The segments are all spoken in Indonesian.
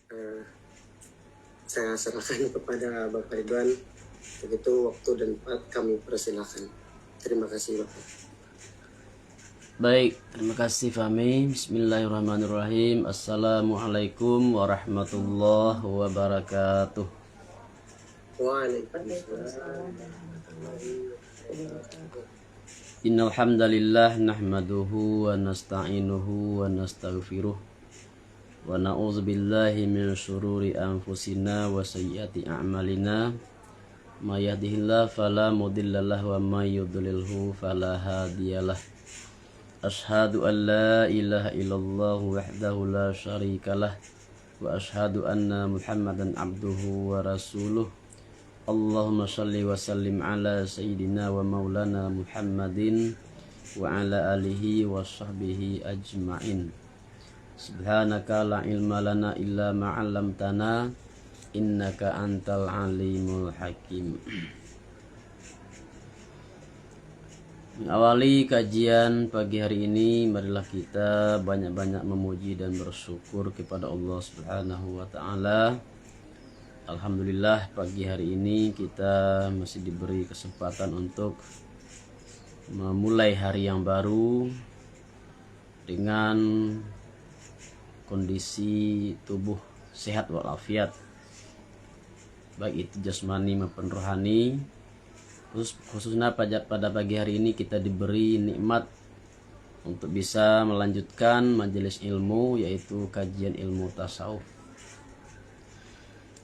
Eh, saya serahkan kepada Bapak Ridwan. Begitu waktu dan tempat kami persilakan. Terima kasih Bapak. Baik, terima kasih Fahmi. Bismillahirrahmanirrahim. Assalamualaikum warahmatullahi wabarakatuh. Waalaikumsalam warahmatullahi wabarakatuh. Innal hamdalillah nahmaduhu wa nasta'inuhu wa nastaghfiruh wa na'udzu billahi min syururi anfusina wa sayyiati a'malina. May yahdihillahu fala mudhillalah wa may yudlilhu fala hadiyalah. Ashhadu an la ilaha illallah wahdahu la syarikalah wa ashhadu anna Muhammadan abduhu wa rasuluh. Allahumma shalli wa sallim ala sayyidina wa maulana Muhammadin wa ala alihi wa sahbihi ajma'in. Subhanaka la ilma lana illa ma 'allamtana innaka antal alimul hakim. Mengawali kajian pagi hari ini, marilah kita banyak-banyak memuji dan bersyukur kepada Allah Subhanahu wa taala. Alhamdulillah pagi hari ini kita masih diberi kesempatan untuk memulai hari yang baru dengan kondisi tubuh sehat walafiat, baik itu jasmani maupun rohani. Khususnya pada pagi hari ini kita diberi nikmat untuk bisa melanjutkan majelis ilmu, yaitu kajian ilmu tasawuf.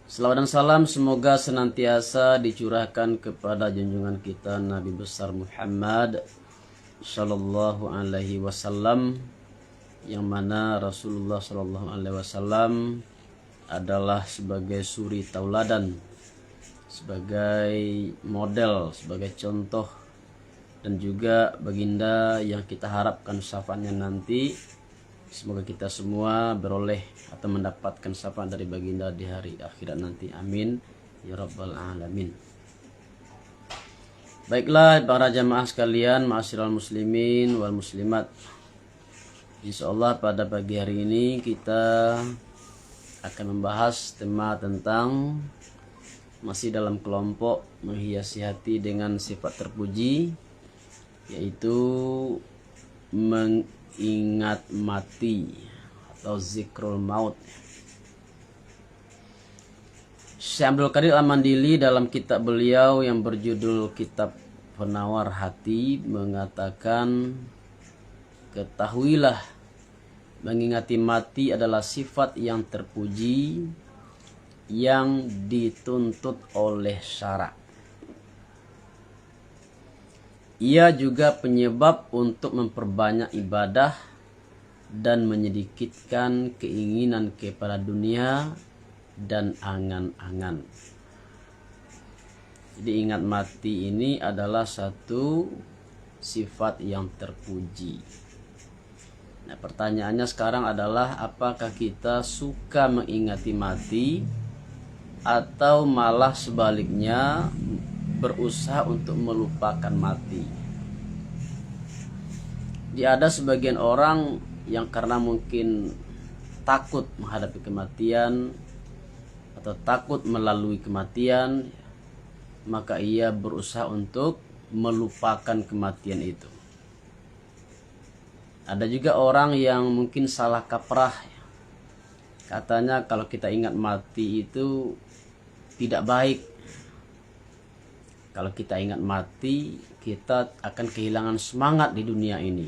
Selawat dan salam semoga senantiasa dicurahkan kepada junjungan kita Nabi besar Muhammad sallallahu alaihi wasallam, yang mana Rasulullah sallallahu alaihi wasallam adalah sebagai suri tauladan, sebagai model, sebagai contoh, dan juga baginda yang kita harapkan syafaatnya nanti. Semoga kita semua beroleh atau mendapatkan syafaat dari baginda di hari akhirat nanti. Amin ya rabbal alamin. Baiklah para jamaah sekalian, ma'asyiral muslimin wal muslimat. Insyaallah pada pagi hari ini kita akan membahas tema tentang masih dalam kelompok menghiasi hati dengan sifat terpuji, yaitu mengingat mati atau zikrul maut. Syekh Abdul Qadir Al-Mandili dalam kitab beliau yang berjudul Kitab Penawar Hati mengatakan, ketahuilah mengingati mati adalah sifat yang terpuji yang dituntut oleh syara. Ia juga penyebab untuk memperbanyak ibadah dan menyedikitkan keinginan kepada dunia dan angan-angan. Jadi ingat mati ini adalah satu sifat yang terpuji. Nah, pertanyaannya sekarang adalah, apakah kita suka mengingati mati atau malah sebaliknya berusaha untuk melupakan mati? Ada sebagian orang yang karena mungkin takut menghadapi kematian atau takut melalui kematian, maka ia berusaha untuk melupakan kematian itu. Ada juga orang yang mungkin salah kaprah, katanya kalau kita ingat mati itu tidak baik. Kalau kita ingat mati, kita akan kehilangan semangat di dunia ini.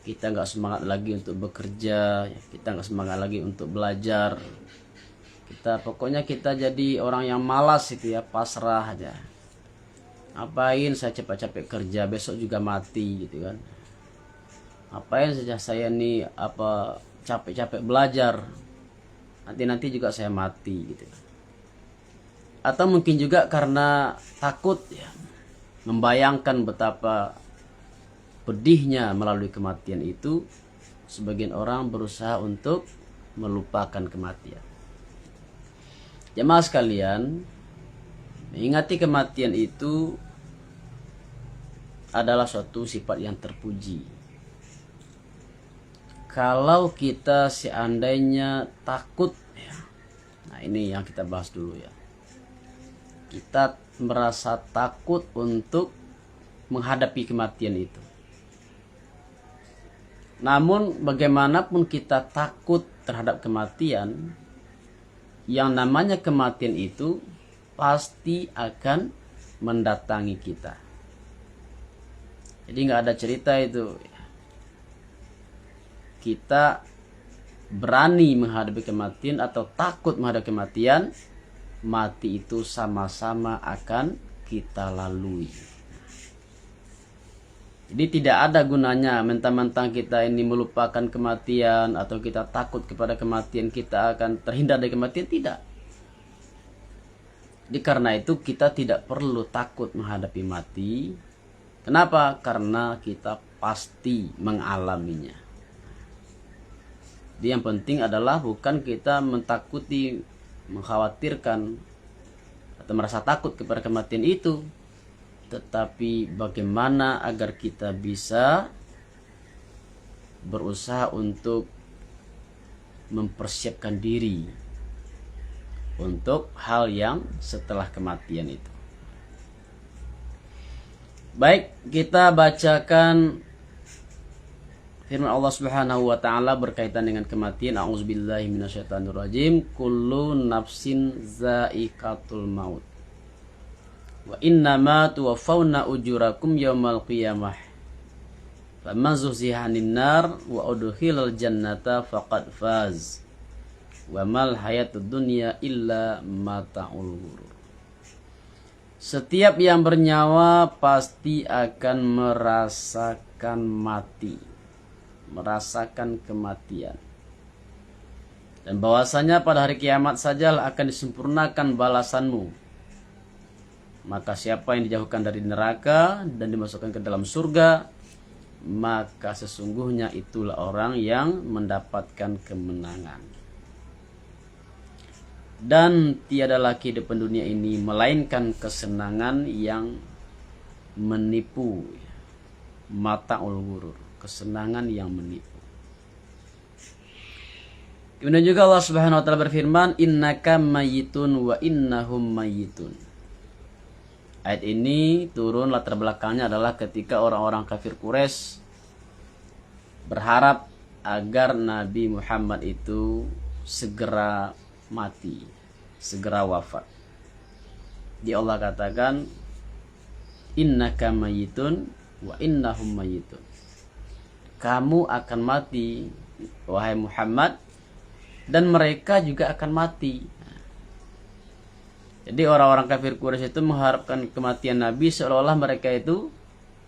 Kita nggak semangat lagi untuk bekerja, kita nggak semangat lagi untuk belajar. Pokoknya kita jadi orang yang malas itu ya, pasrah aja. Ngapain saya capek-capek kerja, besok juga mati gitu kan. Ngapain saja saya nih capek-capek belajar, nanti juga saya mati gitu. Atau mungkin juga karena takut ya, membayangkan betapa pedihnya melalui kematian itu, sebagian orang berusaha untuk melupakan kematian. Jemaah sekalian, mengingati kematian itu adalah suatu sifat yang terpuji. Kalau kita seandainya takut ya, Nah, ini yang kita bahas dulu ya. Kita merasa takut untuk menghadapi kematian itu. Namun bagaimanapun kita takut terhadap kematian, yang namanya kematian itu pasti akan mendatangi kita. Jadi nggak ada cerita itu kita berani menghadapi kematian atau takut menghadapi kematian. Mati itu sama-sama akan kita lalui. Jadi tidak ada gunanya mentang-mentang kita ini melupakan kematian atau kita takut kepada kematian kita akan terhindar dari kematian. Tidak. Jadi karena itu kita tidak perlu takut menghadapi mati. Kenapa? Karena kita pasti mengalaminya. Jadi yang penting adalah bukan kita mentakuti, mengkhawatirkan atau merasa takut kepada kematian itu, tetapi bagaimana agar kita bisa berusaha untuk mempersiapkan diri untuk hal yang setelah kematian itu. Baik, kita bacakan firman Allah Subhanahu wa taala berkaitan dengan kematian. A'udzubillahi minasyaitonirrajim. Kullu nafsin za'iqatul maut. Wa innama tuwaffawna ujurakum yaumal qiyamah. Faman zuhziha 'anil nar wa udkhilal jannata faqad faz. Wa mal hayatud dunya illa mata'ul ghurur. Setiap yang bernyawa pasti akan merasakan mati, merasakan kematian. Dan bahwasanya pada hari kiamat sajalah akan disempurnakan balasanmu. Maka siapa yang dijauhkan dari neraka dan dimasukkan ke dalam surga, maka sesungguhnya itulah orang yang mendapatkan kemenangan. Dan tiadalah kehidupan dunia ini melainkan kesenangan yang menipu. Mata'ul ghurur, kesenangan yang menipu. Kemudian juga Allah Subhanahu wa taala berfirman, innaka mayyitun wa innahum mayyitun. Ayat ini turun latar belakangnya adalah ketika orang-orang kafir Quraisy berharap agar Nabi Muhammad itu segera mati, segera wafat. Di Allah katakan, innaka mayyitun wa innahum mayyitun. Kamu akan mati, wahai Muhammad, dan mereka juga akan mati. Jadi orang-orang kafir Quraisy itu mengharapkan kematian Nabi seolah-olah mereka itu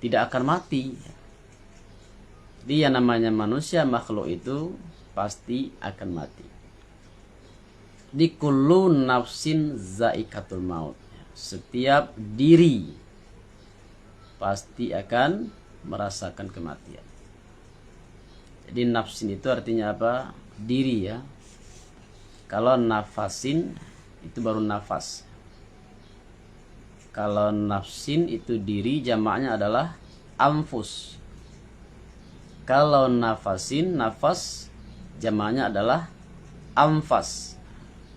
tidak akan mati. Jadi yang namanya manusia, makhluk itu pasti akan mati. Di kullu nafsin za'iqatul maut. Setiap diri pasti akan merasakan kematian. Jadi nafsin itu artinya apa? Diri ya. Kalau nafasin itu baru nafas. Kalau nafsin itu diri, jamaknya adalah anfus. Kalau nafasin, nafas, jamaknya adalah anfas.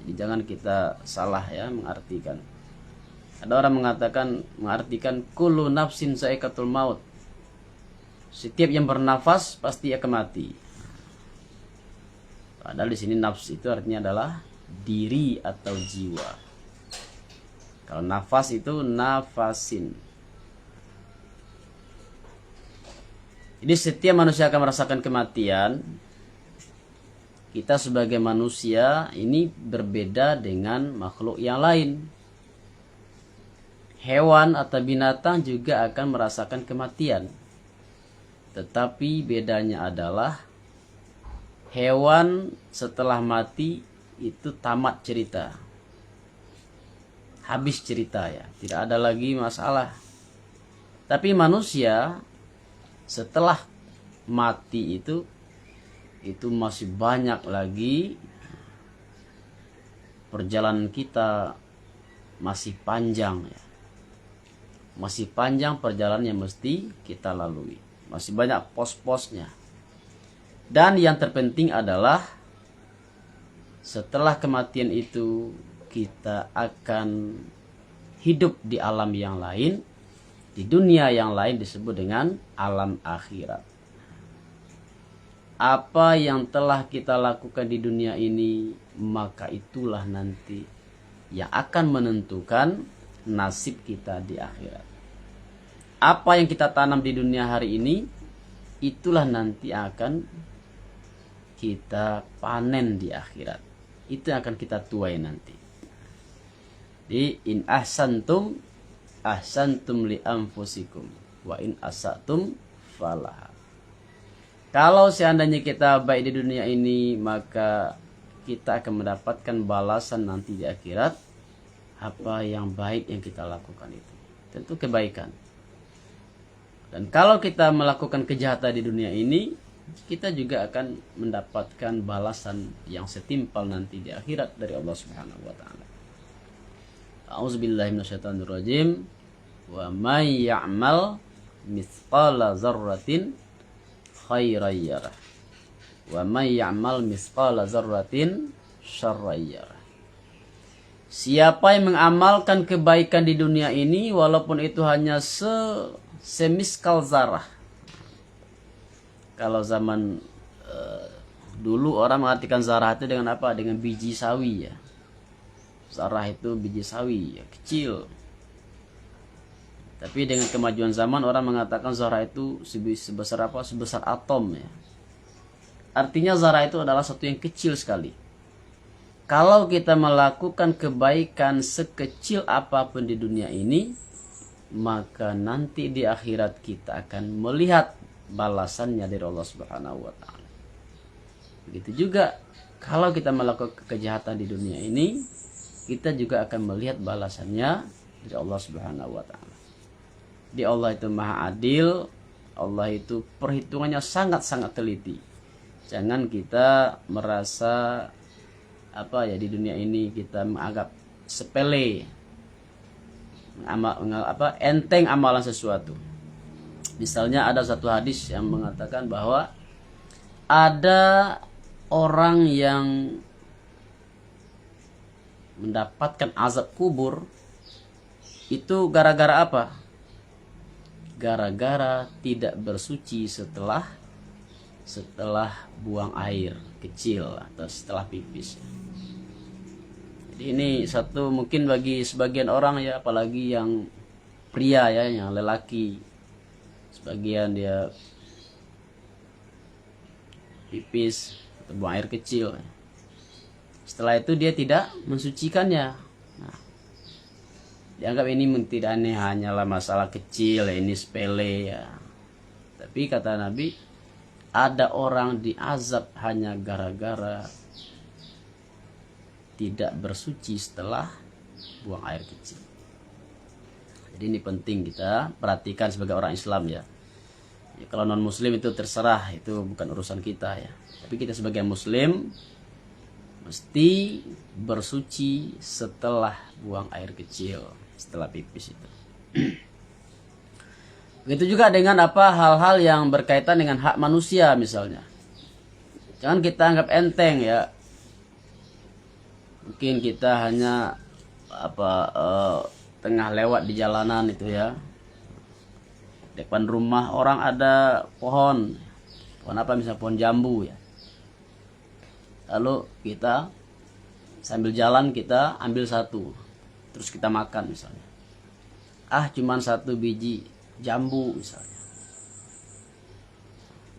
Jadi jangan kita salah ya mengartikan. Ada orang mengartikan kullu nafsin za'iqatul maut. Setiap yang bernafas pasti akan mati. Padahal di sini nafs itu artinya adalah diri atau jiwa. Kalau nafas itu nafasin. Jadi setiap manusia akan merasakan kematian. Kita sebagai manusia ini berbeda dengan makhluk yang lain. Hewan atau binatang juga akan merasakan kematian. Tetapi bedanya adalah hewan setelah mati itu tamat cerita. Habis cerita ya, tidak ada lagi masalah. Tapi manusia setelah mati itu masih banyak lagi perjalanan kita, masih panjang ya. Masih panjang perjalanan yang mesti kita lalui. Masih banyak pos-posnya. Dan yang terpenting adalah setelah kematian itu kita akan hidup di alam yang lain, di dunia yang lain disebut dengan alam akhirat. Apa yang telah kita lakukan di dunia ini, maka itulah nanti yang akan menentukan nasib kita di akhirat. Apa yang kita tanam di dunia hari ini, itulah nanti akan kita panen di akhirat. Itu yang akan kita tuai nanti. Di in ahsantum ahsantum li anfusikum wa in asatum falaha. Kalau seandainya kita baik di dunia ini, maka kita akan mendapatkan balasan nanti di akhirat apa yang baik yang kita lakukan itu. Tentu kebaikan. Dan kalau kita melakukan kejahatan di dunia ini, kita juga akan mendapatkan balasan yang setimpal nanti di akhirat dari Allah Subhanahu wa taala. A'udzubillahi minasyaitonirrajim. Wa may ya'mal mithqala dzarratin khairan yarah. Wa may ya'mal mithqala dzarratin syarran yarah. Siapa yang mengamalkan kebaikan di dunia ini walaupun itu hanya semiskal zarah. Kalau zaman dulu orang mengartikan zarah itu dengan apa? Dengan biji sawi ya. Zarah itu biji sawi ya, kecil. Tapi dengan kemajuan zaman orang mengatakan zarah itu sebesar apa? Sebesar atom ya. Artinya zarah itu adalah satu yang kecil sekali. Kalau kita melakukan kebaikan sekecil apapun di dunia ini, maka nanti di akhirat kita akan melihat balasannya dari Allah Subhanahu wa taala. Begitu juga kalau kita melakukan kejahatan di dunia ini, kita juga akan melihat balasannya dari Allah Subhanahu wa taala. Di Allah itu Maha Adil, Allah itu perhitungannya sangat-sangat teliti. Jangan kita merasa di dunia ini kita menganggap sepele, enteng amalan sesuatu. Misalnya ada satu hadis yang mengatakan bahwa ada orang yang mendapatkan azab kubur itu gara-gara apa? Gara-gara tidak bersuci setelah buang air kecil atau setelah pipis. Jadi ini satu mungkin bagi sebagian orang ya, apalagi yang pria ya, yang lelaki, sebagian dia pipis atau buang air kecil. Setelah itu dia tidak mensucikannya. Nah, dianggap ini tidak aneh, hanyalah masalah kecil ya, ini sepele ya. Tapi kata Nabi, ada orang diazab hanya gara-gara tidak bersuci setelah buang air kecil. Jadi ini penting kita perhatikan sebagai orang Islam ya. Ya, kalau non muslim itu terserah, itu bukan urusan kita ya. Tapi kita sebagai muslim mesti bersuci setelah buang air kecil, setelah pipis itu. Begitu juga dengan hal-hal yang berkaitan dengan hak manusia misalnya. Jangan kita anggap enteng ya. Mungkin kita hanya tengah lewat di jalanan itu ya. Depan rumah orang ada pohon apa misalnya pohon jambu ya. Lalu kita sambil jalan kita ambil satu, terus kita makan misalnya. Cuman satu biji jambu misalnya.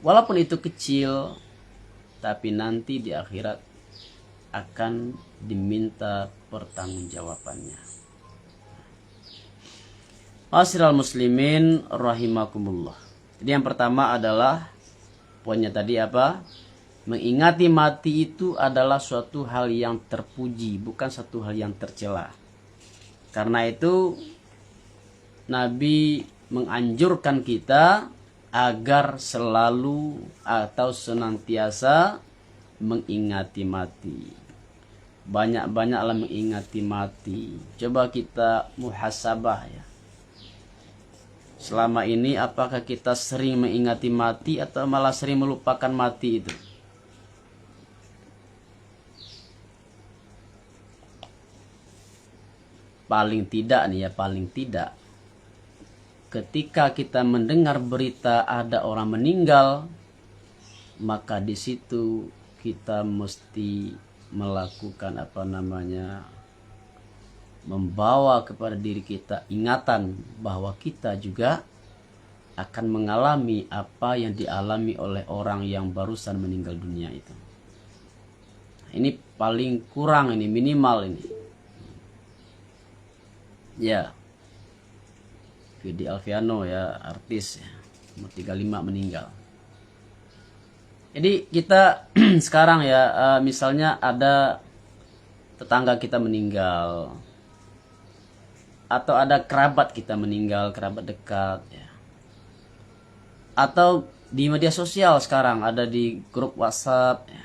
Walaupun itu kecil, tapi nanti di akhirat akan diminta pertanggungjawabannya. Ma'asyiral muslimin rahimakumullah. Jadi yang pertama adalah poinnya tadi apa? Mengingati mati itu adalah suatu hal yang terpuji, bukan satu hal yang tercela. Karena itu Nabi menganjurkan kita agar selalu atau senantiasa mengingati mati. Banyak-banyaklah mengingati mati. Coba kita muhasabah ya. Selama ini apakah kita sering mengingati mati atau malah sering melupakan mati itu? paling tidak nih ya, paling tidak ketika kita mendengar berita ada orang meninggal, maka di situ kita mesti melakukan membawa kepada diri kita ingatan bahwa kita juga akan mengalami apa yang dialami oleh orang yang barusan meninggal dunia itu. Ini paling kurang, ini minimal ini. Ya. Vidi Alfiano ya, artis ya, umur 35 meninggal. Jadi kita sekarang ya, misalnya ada tetangga kita meninggal, atau ada kerabat kita meninggal, kerabat dekat ya. Atau di media sosial sekarang ada di grup WhatsApp ya.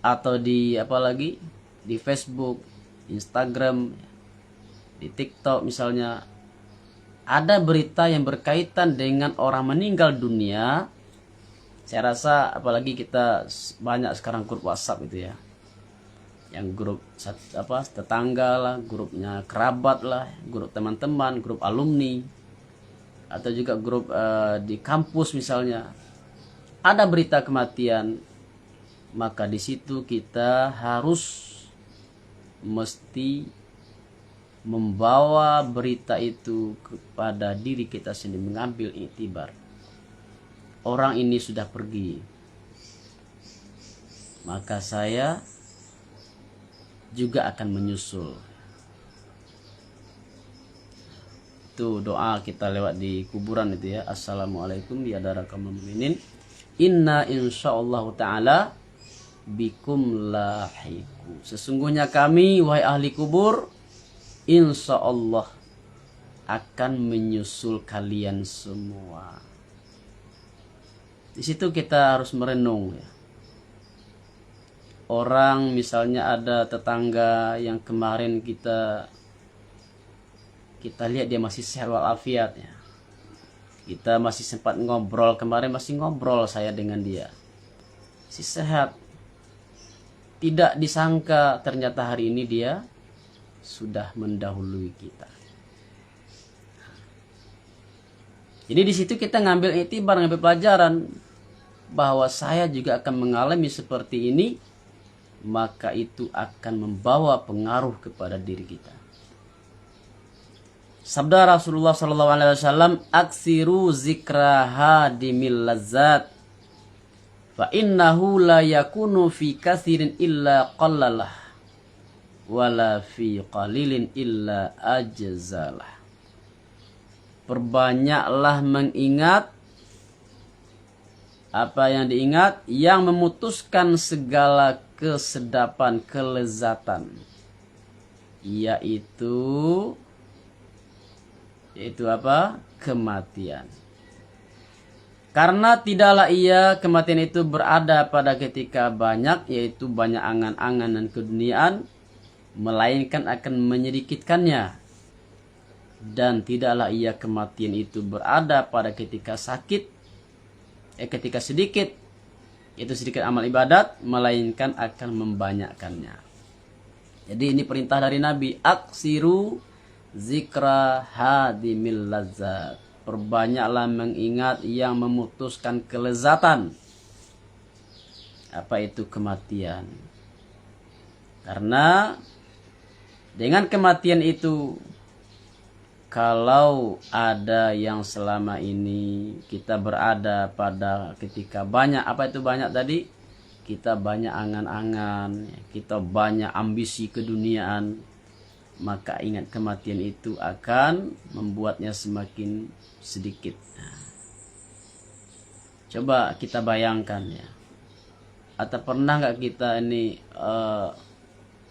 Atau di apalagi di Facebook, Instagram, di TikTok misalnya, ada berita yang berkaitan dengan orang meninggal dunia. Saya rasa apalagi kita banyak sekarang grup WhatsApp itu ya, yang grup tetangga lah, grupnya kerabat lah, grup teman-teman, grup alumni, atau juga grup di kampus misalnya, ada berita kematian, maka di situ kita harus mesti membawa berita itu kepada diri kita sendiri, mengambil iktibar. Orang ini sudah pergi, maka saya juga akan menyusul. Itu doa kita lewat di kuburan itu ya. Assalamualaikum ya dara kaum mukminin, inna insyaallah taala bikum lahiku. Sesungguhnya kami wahai ahli kubur, insya Allah akan menyusul kalian semua. Di situ kita harus merenung ya. Orang misalnya ada tetangga yang kemarin kita lihat dia masih sehat walafiat ya. Kita masih sempat ngobrol kemarin, masih ngobrol saya dengan dia, masih sehat. Tidak disangka ternyata hari ini dia sudah mendahului kita. Jadi di situ kita ngambil iktibar, ngambil pelajaran bahwa saya juga akan mengalami seperti ini, maka itu akan membawa pengaruh kepada diri kita. Sabda Rasulullah SAW, aksiru zikra hadimil lazzat, fa innahu la yakunu fi kathirin illa qallalah, wala fi qalilin illa ajzalah. Perbanyaklah mengingat apa yang diingat, yang memutuskan segala kesedapan, kelezatan, yaitu apa? Kematian. Karena tidaklah kematian itu berada pada ketika banyak, yaitu banyak angan-angan dan keduniaan, melainkan akan menyedikitkannya. Dan tidaklah kematian itu berada pada ketika sakit, ketika sedikit, yaitu sedikit amal ibadat, melainkan akan membanyakkannya. Jadi ini perintah dari Nabi, aksiru zikra hadimil lazzat. Perbanyaklah mengingat yang memutuskan kelezatan. Apa itu kematian? Karena dengan kematian itu, kalau ada yang selama ini kita berada pada ketika banyak, apa itu banyak tadi? Kita banyak angan-angan, kita banyak ambisi keduniaan, maka ingat kematian itu akan membuatnya semakin sedikit. Coba kita bayangkan ya. Atau pernah nggak kita ini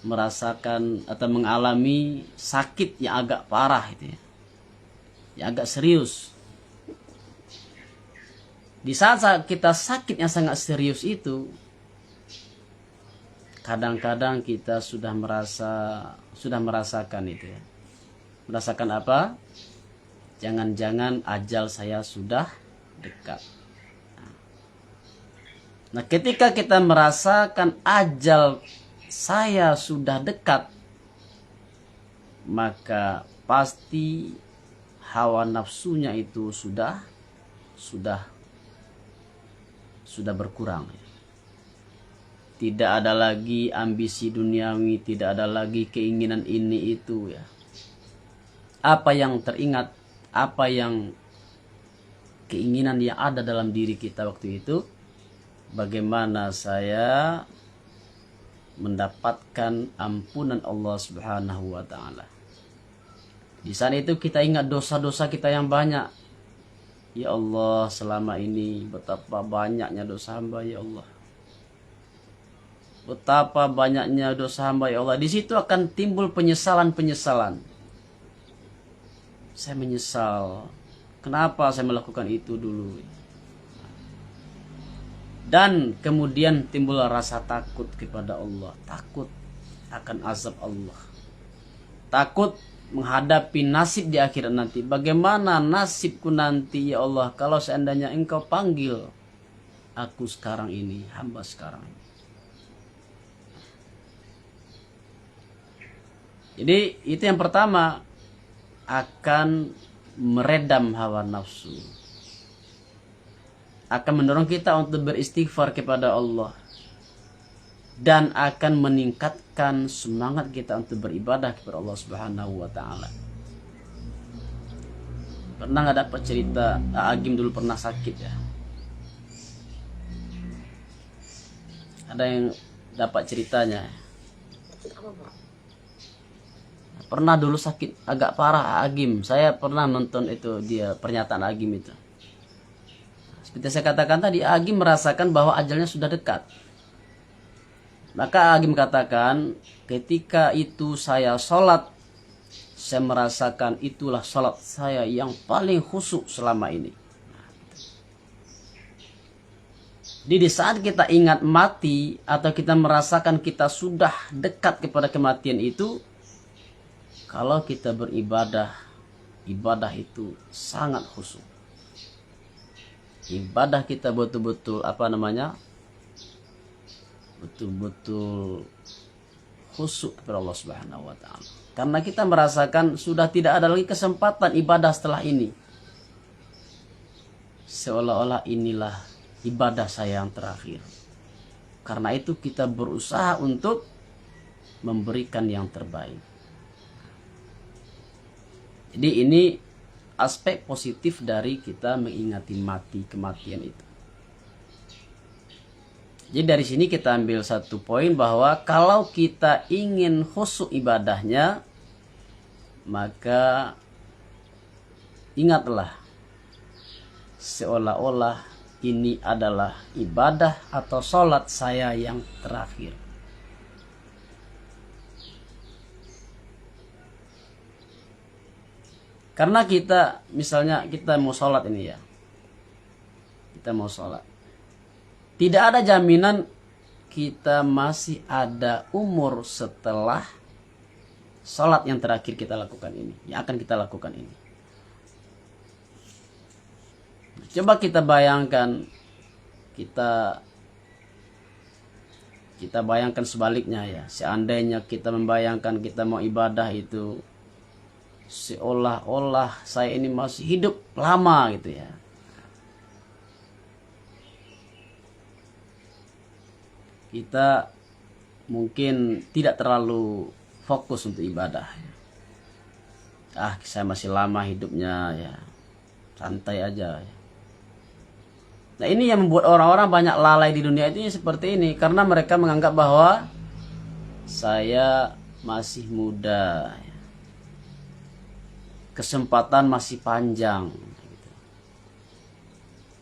merasakan atau mengalami sakit yang agak parah itu ya, yang agak serius. Di saat kita sakit yang sangat serius itu, kadang-kadang kita sudah merasakan itu ya. Merasakan apa? Jangan-jangan ajal saya sudah dekat. Nah, ketika kita merasakan ajal saya sudah dekat, maka pasti hawa nafsunya itu sudah berkurang. Tidak ada lagi ambisi duniawi, tidak ada lagi keinginan ini itu ya. Apa yang teringat, apa yang keinginan yang ada dalam diri kita waktu itu, bagaimana saya mendapatkan ampunan Allah Subhanahu wa taala. Di saat itu kita ingat dosa-dosa kita yang banyak. Ya Allah, selama ini betapa banyaknya dosa hamba ya Allah. Betapa banyaknya dosa hamba ya Allah. Di situ akan timbul penyesalan-penyesalan. Saya menyesal. Kenapa saya melakukan itu dulu? Dan kemudian timbul rasa takut kepada Allah. Takut akan azab Allah. Takut menghadapi nasib di akhirat nanti. Bagaimana nasibku nanti ya Allah kalau seandainya Engkau panggil aku sekarang ini, hamba sekarang ini. Jadi itu yang pertama, akan meredam hawa nafsu. Akan mendorong kita untuk beristighfar kepada Allah. Dan akan meningkatkan semangat kita untuk beribadah kepada Allah Subhanahu wa taala. Pernah nggak dapat cerita Agim dulu pernah sakit ya? Ada yang dapat ceritanya? Apa, Pak? Pernah dulu sakit agak parah Agim. Saya pernah nonton itu dia pernyataan Agim itu. Seperti saya katakan tadi, Agim merasakan bahwa ajalnya sudah dekat. Maka Agim katakan, ketika itu saya sholat, saya merasakan itulah sholat saya yang paling khusyuk selama ini. Jadi di saat kita ingat mati atau kita merasakan kita sudah dekat kepada kematian itu, kalau kita beribadah, ibadah itu sangat khusyuk. Ibadah kita betul-betul betul-betul khusyuk kepada Allah Subhanahu wa taala. Karena kita merasakan sudah tidak ada lagi kesempatan ibadah setelah ini. Seolah-olah inilah ibadah saya yang terakhir. Karena itu kita berusaha untuk memberikan yang terbaik. Jadi ini aspek positif dari kita mengingati mati, kematian itu. Jadi dari sini kita ambil satu poin bahwa kalau kita ingin khusyuk ibadahnya, maka ingatlah seolah-olah ini adalah ibadah atau sholat saya yang terakhir. Karena kita, misalnya kita mau sholat ini ya. Kita mau sholat. Tidak ada jaminan kita masih ada umur setelah sholat yang terakhir kita lakukan ini. Yang akan kita lakukan ini. Coba kita bayangkan. Kita bayangkan sebaliknya ya. Seandainya kita membayangkan kita mau ibadah itu seolah-olah saya ini masih hidup lama gitu ya. Kita mungkin tidak terlalu fokus untuk ibadah. Saya masih lama hidupnya ya. Santai aja ya. Nah ini yang membuat orang-orang banyak lalai di dunia itu seperti ini. Karena mereka menganggap bahwa saya masih muda ya. Kesempatan masih panjang.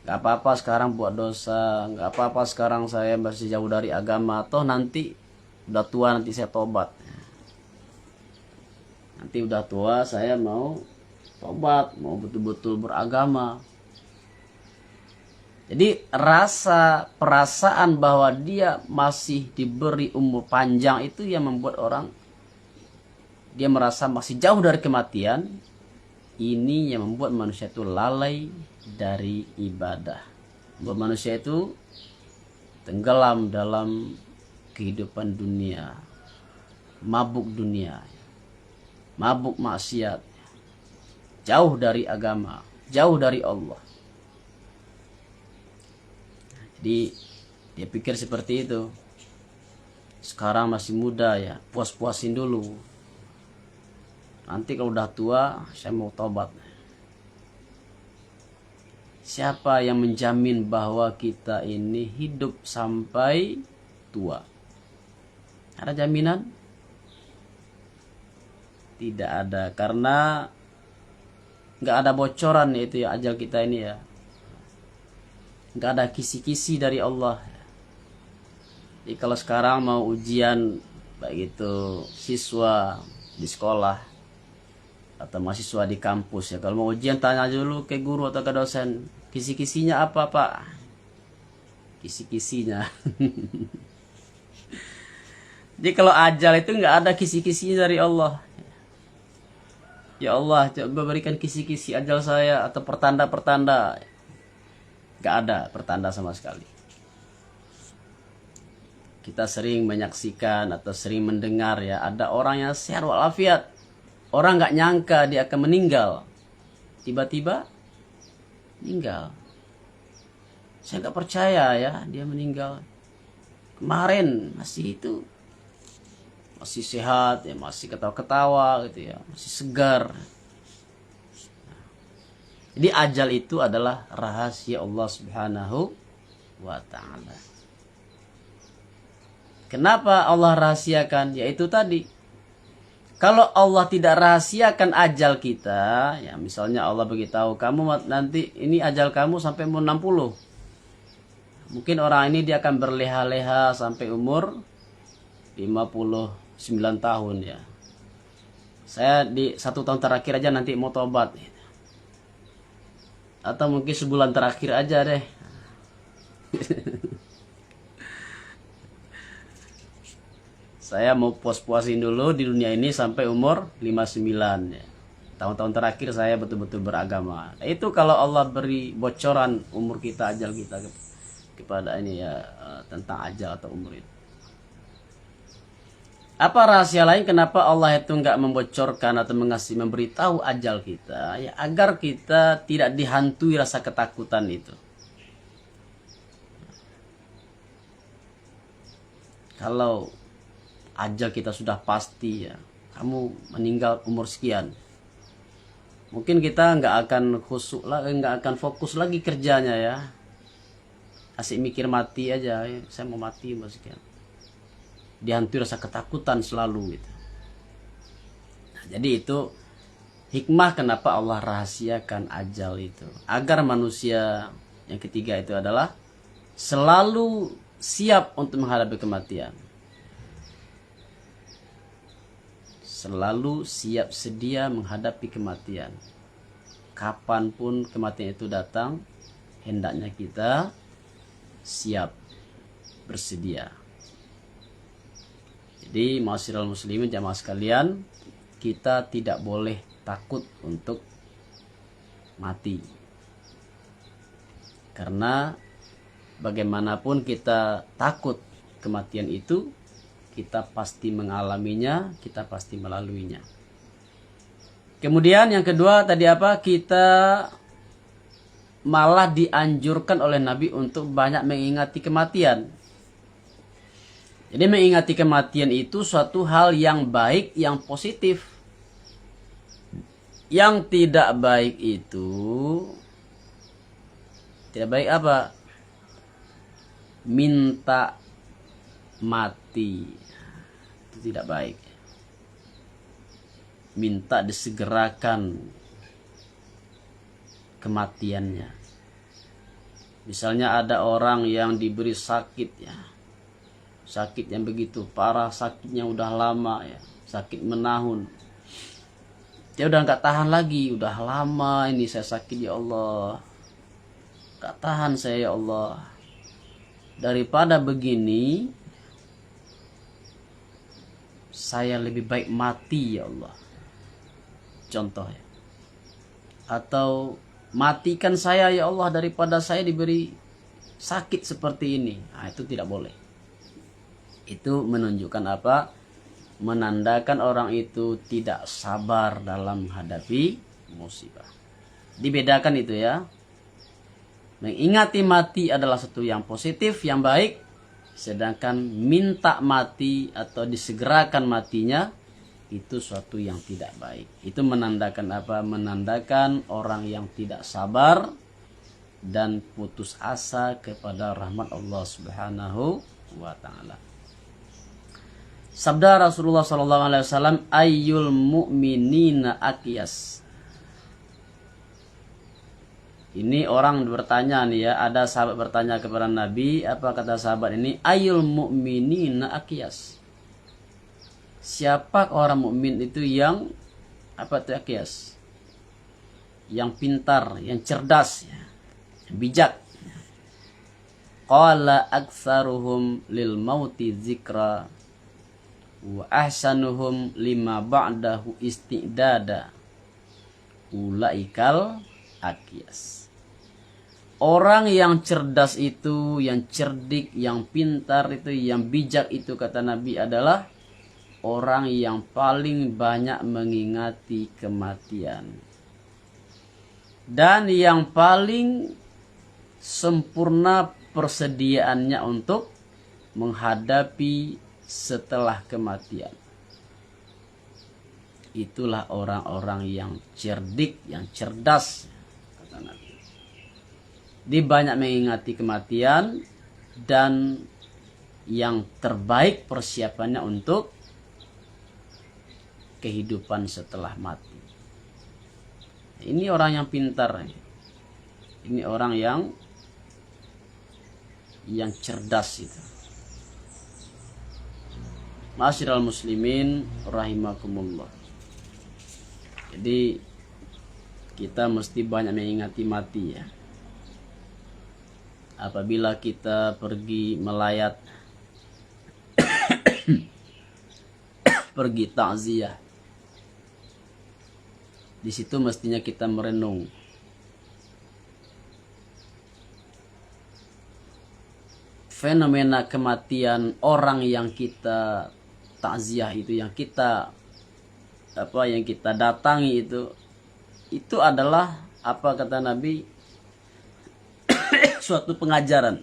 Gak apa-apa sekarang buat dosa. Gak apa-apa sekarang saya masih jauh dari agama. Toh nanti udah tua nanti saya tobat. Nanti udah tua saya mau tobat. Mau betul-betul beragama. Jadi perasaan bahwa dia masih diberi umur panjang itu yang membuat orang dia merasa masih jauh dari kematian. Ini yang membuat manusia itu lalai dari ibadah. Membuat manusia itu tenggelam dalam kehidupan dunia. Mabuk dunia. mabuk maksiat, jauh dari agama, jauh dari Allah. Jadi dia pikir seperti itu. Sekarang masih muda ya, puas-puasin dulu. Nanti kalau udah tua, saya mau tobat. Siapa yang menjamin bahwa kita ini hidup sampai tua? Ada jaminan? Tidak ada, karena nggak ada bocoran itu ya ajal kita ini ya. Nggak ada kisi-kisi dari Allah. Jadi kalau sekarang mau ujian, baik itu siswa di sekolah atau mahasiswa di kampus ya, kalau mau ujian tanya dulu ke guru atau ke dosen, kisi-kisinya apa Pak? Kisi-kisinya. Jadi kalau ajal itu nggak ada kisi-kisinya dari Allah. Ya Allah, coba berikan kisi-kisi ajal saya atau pertanda-pertanda. Nggak ada pertanda sama sekali. Kita sering menyaksikan atau sering mendengar ya, ada orang yang sehat walafiat, orang nggak nyangka dia akan meninggal, tiba-tiba meninggal. Saya nggak percaya ya dia meninggal. Kemarin masih itu, masih sehat ya, masih ketawa-ketawa gitu ya, masih segar. Jadi ajal itu adalah rahasia Allah Subhanahu wa ta'ala. Kenapa Allah rahasiakan? Yaitu tadi, kalau Allah tidak rahasiakan ajal kita, ya misalnya Allah beritahu kamu nanti ini ajal kamu sampai umur 60. Mungkin orang ini dia akan berleha-leha sampai umur 59 tahun ya. Saya di 1 tahun terakhir aja nanti mau tobat. Atau mungkin sebulan terakhir aja deh. Saya mau puas-puasin dulu di dunia ini sampai umur 59 ya. Tahun-tahun terakhir saya betul-betul beragama. Nah, itu kalau Allah beri bocoran umur kita, ajal kita kepada ini ya, tentang ajal atau umur itu. Apa rahasia lain kenapa Allah itu nggak membocorkan atau memberitahu ajal kita? Ya agar kita tidak dihantui rasa ketakutan itu. Kalau ajal kita sudah pasti ya, kamu meninggal umur sekian, mungkin kita nggak akan khusyuk lagi, nggak akan fokus lagi kerjanya ya. Asik mikir mati aja, ya, saya mau mati umur sekian. Dihantui rasa ketakutan selalu gitu. Nah, jadi itu hikmah kenapa Allah rahasiakan ajal itu, agar manusia yang ketiga itu adalah selalu siap untuk menghadapi kematian, selalu siap sedia menghadapi kematian. Kapanpun kematian itu datang, hendaknya kita siap bersedia. Jadi ma'asyiral muslimin jamaah sekalian, kita tidak boleh takut untuk mati. Karena bagaimanapun kita takut kematian itu, kita pasti mengalaminya, kita pasti melaluinya. Kemudian yang kedua tadi apa? Kita malah dianjurkan oleh Nabi untuk banyak mengingati kematian. Jadi mengingati kematian itu suatu hal yang baik, yang positif. Yang tidak baik itu, tidak baik apa? Minta mati. Itu tidak baik. Minta disegerakan kematiannya. Misalnya ada orang yang diberi sakit ya, sakit yang begitu parah, sakitnya udah lama ya, sakit menahun. Dia udah nggak tahan lagi, udah lama ini saya sakit ya Allah, nggak tahan saya ya Allah. Daripada begini, saya lebih baik mati ya Allah. Contoh ya. Atau matikan saya ya Allah daripada saya diberi sakit seperti ini. Nah, itu tidak boleh. Itu menunjukkan apa? menandakan orang itu tidak sabar dalam menghadapi musibah. Dibedakan itu ya. Mengingati mati adalah sesuatu yang positif, yang baik. Sedangkan minta mati atau disegerakan matinya itu suatu yang tidak baik. Itu menandakan apa? Menandakan orang yang tidak sabar dan putus asa kepada rahmat Allah Subhanahu wa taala. Sabda Rasulullah SAW, ayyul mu'minina aqyas. Ini orang bertanya nih ya, ada sahabat bertanya kepada Nabi, apa kata sahabat ini? Ayyul mu'minina aqyas. Siapa orang mukmin itu yang apa itu aqyas? Yang pintar, yang cerdas, ya, yang bijak. Qala aktsaruhum lil mauti dzikra wa ahsanuhum lima ba'dahu istidada. Ulaikal aqyas. Orang yang cerdas itu, yang cerdik, yang pintar itu, yang bijak itu kata Nabi adalah orang yang paling banyak mengingati kematian. Dan yang paling sempurna persediaannya untuk menghadapi setelah kematian. Itulah orang-orang yang cerdik, yang cerdas kata Nabi. Dia banyak mengingati kematian dan yang terbaik persiapannya untuk kehidupan setelah mati. Ini orang yang pintar. Ini orang yang cerdas itu. Ma'asyiral muslimin rahimakumullah. Jadi kita mesti banyak mengingati mati ya. Apabila kita pergi melayat, pergi takziah, di situ mestinya kita merenung. Fenomena kematian orang yang kita takziah itu, yang kita datangi itu adalah apa kata Nabi? Suatu pengajaran.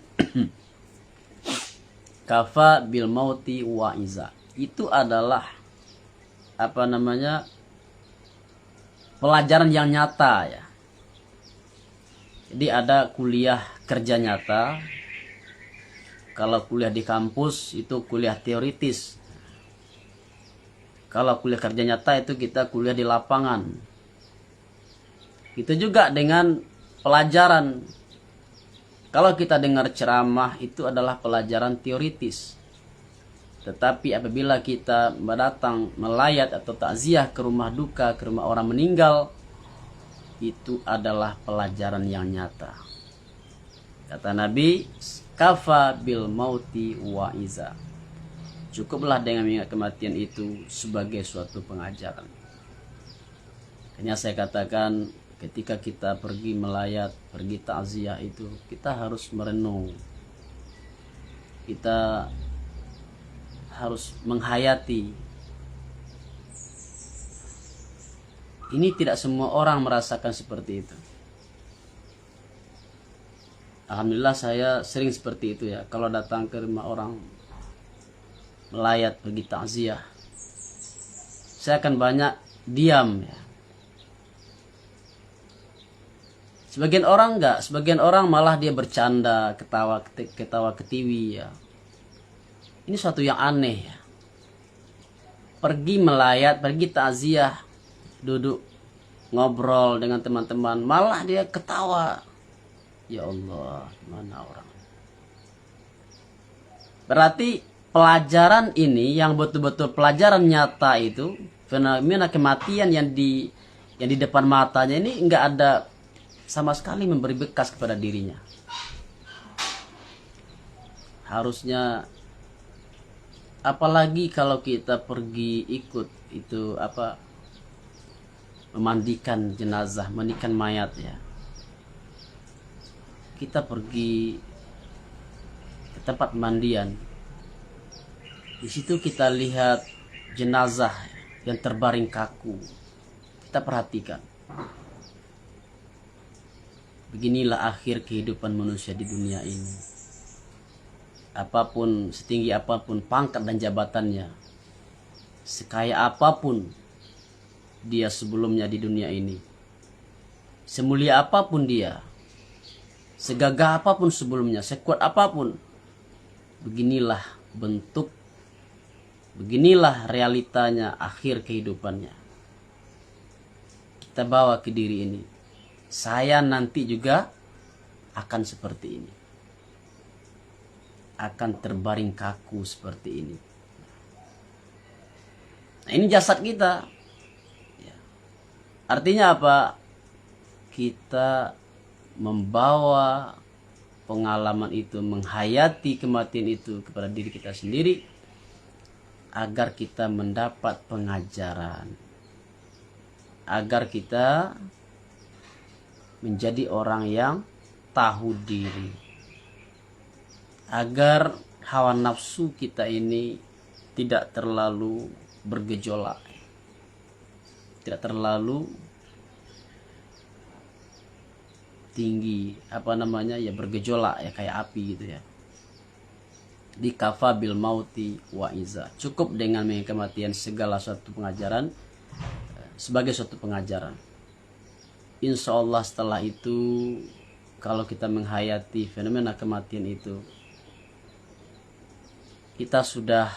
Kafa bil mauti wa iza. Itu adalah pelajaran yang nyata ya. Jadi ada kuliah kerja nyata. Kalau kuliah di kampus itu kuliah teoritis. Kalau kuliah kerja nyata itu kita kuliah di lapangan. Itu juga dengan pelajaran. Kalau kita dengar ceramah itu adalah pelajaran teoritis. Tetapi apabila kita mendatang melayat atau takziah ke rumah duka, ke rumah orang meninggal, itu adalah pelajaran yang nyata. Kata Nabi, kafa bil mauti wa iza. Cukuplah dengan mengingat kematian itu sebagai suatu pengajaran. Hanya saya katakan, ketika kita pergi melayat, pergi takziah itu, kita harus merenung. Kita harus menghayati. Ini tidak semua orang merasakan seperti itu. Alhamdulillah saya sering seperti itu ya. Kalau datang ke rumah orang melayat, pergi takziah, saya akan banyak diam ya. Sebagian orang enggak, sebagian orang malah dia bercanda, ketawa ketiwi ya. Ini suatu yang aneh ya. Pergi melayat, pergi takziah, duduk ngobrol dengan teman-teman, malah dia ketawa. Ya Allah, mana orang? Berarti pelajaran ini yang betul-betul pelajaran nyata itu, fenomena kematian yang di depan matanya ini enggak ada sama sekali memberi bekas kepada dirinya. Harusnya, apalagi kalau kita pergi ikut itu memandikan jenazah, mandikan mayat ya. Kita pergi ke tempat mandian. Di situ kita lihat jenazah yang terbaring kaku. Kita perhatikan. Beginilah akhir kehidupan manusia di dunia ini. Apapun, setinggi apapun pangkat dan jabatannya, sekaya apapun dia sebelumnya di dunia ini, semulia apapun dia, segagah apapun sebelumnya, sekuat apapun, beginilah bentuk, beginilah realitanya akhir kehidupannya. Kita bawa ke diri ini. Saya nanti juga akan seperti ini. Akan terbaring kaku seperti ini. Nah, ini jasad kita. Ya. Artinya apa? Kita membawa pengalaman itu, menghayati kematian itu kepada diri kita sendiri, agar kita mendapat pengajaran, agar kita menjadi orang yang tahu diri, agar hawa nafsu kita ini tidak terlalu bergejolak, tidak terlalu tinggi, bergejolak ya, kayak api gitu ya. Di kafa bil mauti wa iza, cukup dengan kematian segala suatu pengajaran, sebagai suatu pengajaran. Insya Allah setelah itu, kalau kita menghayati fenomena kematian itu, kita sudah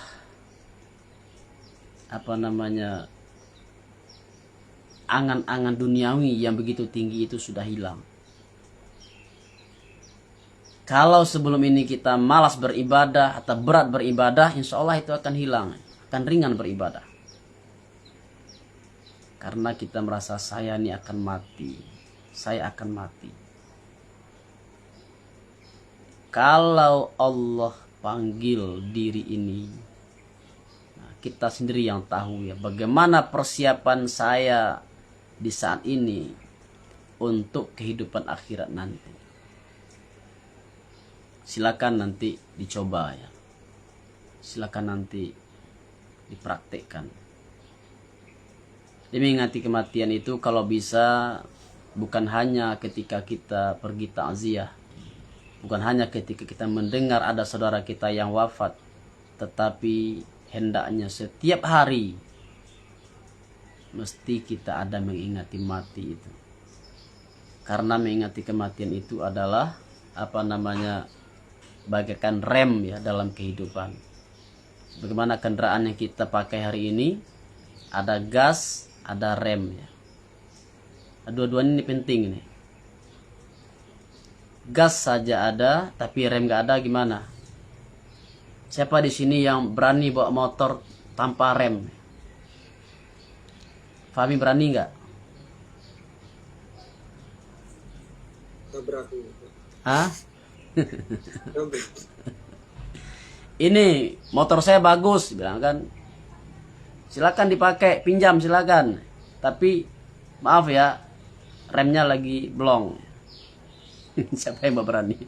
angan-angan duniawi yang begitu tinggi itu sudah hilang. Kalau sebelum ini kita malas beribadah atau berat beribadah, insya Allah itu akan hilang, akan ringan beribadah. Karena kita merasa saya ini akan mati, saya akan mati. Kalau Allah panggil diri ini, nah, kita sendiri yang tahu ya, bagaimana persiapan saya di saat ini untuk kehidupan akhirat nanti. Silakan nanti dicoba ya, silakan nanti dipraktekkan. Demi mengingati kematian itu kalau bisa bukan hanya ketika kita pergi takziah, bukan hanya ketika kita mendengar ada saudara kita yang wafat, tetapi hendaknya setiap hari mesti kita ada mengingati mati itu. Karena mengingati kematian itu adalah bagaikan rem ya dalam kehidupan. Bagaimana kendaraan yang kita pakai hari ini, ada gas, ada rem ya. Dua-duanya ini penting nih. Gas saja ada, tapi rem gak ada gimana? Siapa di sini yang berani bawa motor tanpa rem? Fahmi berani nggak? Tabrak. Hah? Ini motor saya bagus, bilang kan. Silakan dipakai, pinjam silakan. Tapi maaf ya, remnya lagi blong. Siapa yang berani?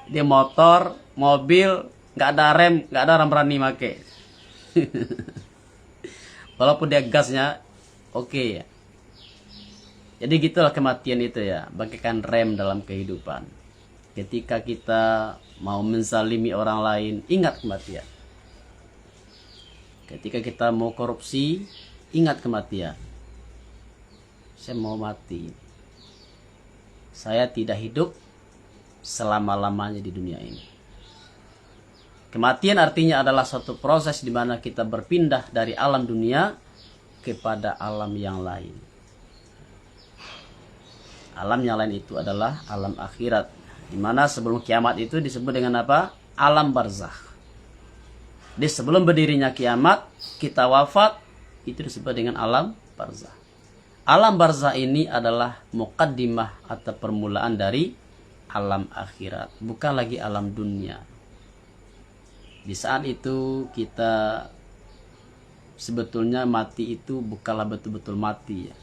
Dia motor, mobil, nggak ada rem, nggak ada orang berani pakai. Walaupun dia gasnya oke ya. Jadi gitulah kematian itu ya, bagaikan rem dalam kehidupan. Ketika kita mau menzalimi orang lain, ingat kematian. Ketika kita mau korupsi, ingat kematian. Saya mau mati. Saya tidak hidup selama-lamanya di dunia ini. Kematian artinya adalah suatu proses di mana kita berpindah dari alam dunia kepada alam yang lain. Alam yang lain itu adalah alam akhirat, di mana sebelum kiamat itu disebut dengan apa? Alam barzakh. Di sebelum berdirinya kiamat, kita wafat, itu disebut dengan alam barzakh. Alam barzakh ini adalah muqaddimah atau permulaan dari alam akhirat, bukan lagi alam dunia. Di saat itu kita sebetulnya mati itu bukanlah betul-betul mati ya.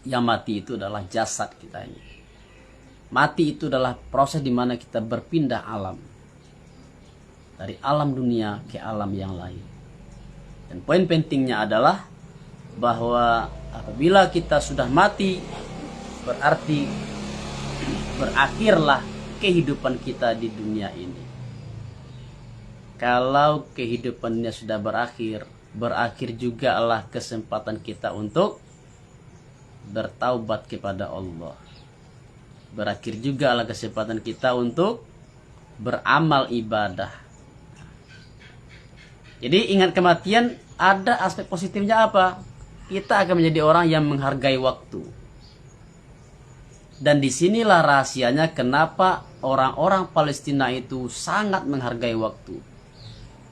Yang mati itu adalah jasad kita ini. Mati itu adalah proses di mana kita berpindah alam. Dari alam dunia ke alam yang lain. Dan poin pentingnya adalah bahwa apabila kita sudah mati, berarti berakhirlah kehidupan kita di dunia ini. Kalau kehidupannya sudah berakhir juga adalah kesempatan kita untuk bertaubat kepada Allah. Berakhir juga adalah kesempatan kita untuk beramal ibadah. Jadi ingat kematian, ada aspek positifnya apa? Kita akan menjadi orang yang menghargai waktu. Dan disinilah rahasianya kenapa orang-orang Palestina itu sangat menghargai waktu.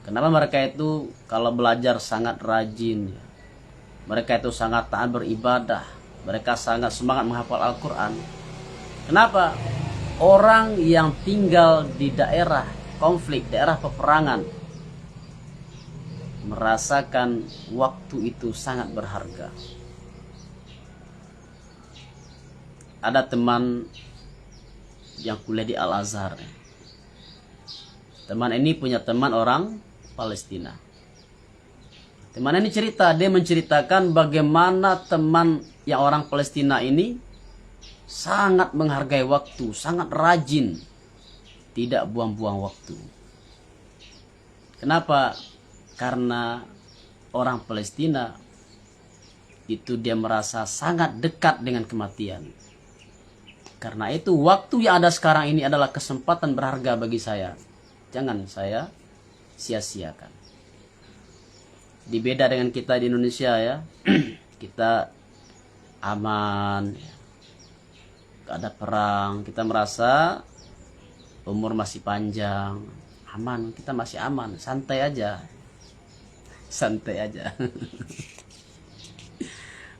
Kenapa mereka itu kalau belajar sangat rajin. Mereka itu sangat taat beribadah. Mereka sangat semangat menghafal Al-Quran. Kenapa? Orang yang tinggal di daerah konflik, daerah peperangan, merasakan waktu itu sangat berharga. Ada teman yang kuliah di Al-Azhar. Teman ini punya teman orang Palestina. Teman ini dia menceritakan bagaimana teman yang orang Palestina ini sangat menghargai waktu, sangat rajin, tidak buang-buang waktu. Kenapa? Karena orang Palestina itu dia merasa sangat dekat dengan kematian. Karena itu waktu yang ada sekarang ini adalah kesempatan berharga bagi saya. Jangan saya sia-siakan. Dibeda dengan kita di Indonesia ya. Kita aman, gak ada perang. Kita merasa umur masih panjang, aman, kita masih aman, santai aja. Santai aja.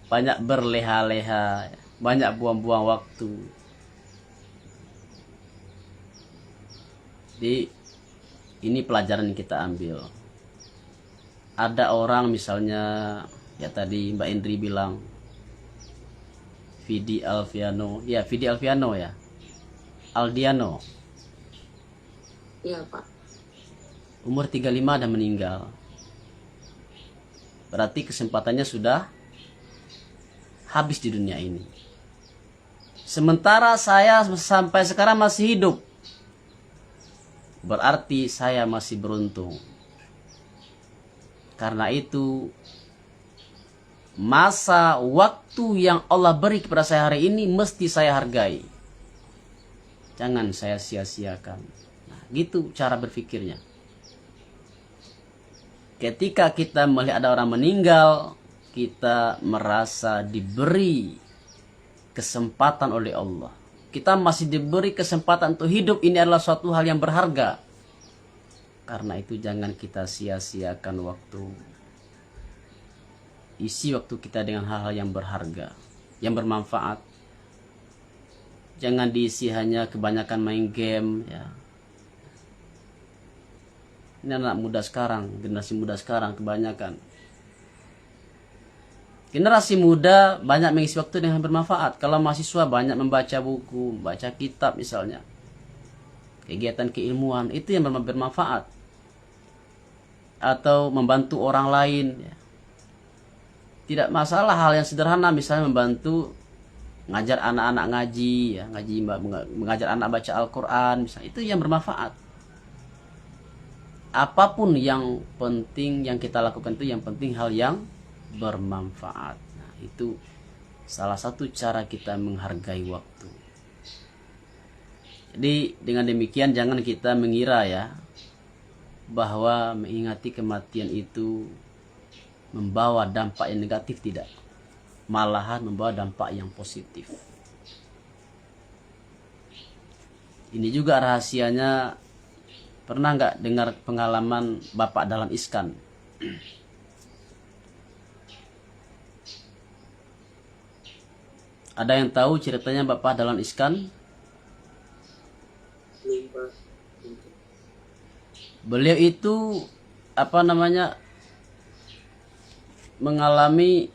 Banyak berleha-leha, banyak buang-buang waktu. Jadi ini pelajaran yang kita ambil. Ada orang misalnya, ya tadi Mbak Indri bilang Vidi Alfiano ya. Aldiano. Iya, Pak. Umur 35 dan meninggal. Berarti kesempatannya sudah habis di dunia ini. Sementara saya sampai sekarang masih hidup. Berarti saya masih beruntung. Karena itu masa waktu yang Allah beri kepada saya hari ini mesti saya hargai. Jangan saya sia-siakan. Nah, gitu cara berpikirnya. Ketika kita melihat ada orang meninggal, kita merasa diberi kesempatan oleh Allah. Kita masih diberi kesempatan untuk hidup. Ini adalah suatu hal yang berharga. Karena itu jangan kita sia-siakan waktu. Isi waktu kita dengan hal-hal yang berharga, yang bermanfaat. Jangan diisi hanya kebanyakan main game ya. Ini anak muda sekarang, generasi muda sekarang kebanyakan. Generasi muda banyak mengisi waktu dengan bermanfaat. Kalau mahasiswa banyak membaca buku, baca kitab misalnya. Kegiatan keilmuan itu yang bermanfaat. Atau membantu orang lain ya. Tidak masalah hal yang sederhana, misalnya membantu ngajar anak-anak ngaji ya, mengajar anak baca Al-Quran misalnya, itu yang bermanfaat. Apapun yang penting yang kita lakukan itu yang penting hal yang bermanfaat. Nah, itu salah satu cara kita menghargai waktu. Jadi dengan demikian jangan kita mengira ya bahwa mengingati kematian itu membawa dampak yang negatif, tidak. Malahan membawa dampak yang positif. Ini juga rahasianya. Pernah nggak dengar pengalaman Bapak Dahlan Iskan? Ada yang tahu ceritanya Bapak Dahlan Iskan? Beliau itu mengalami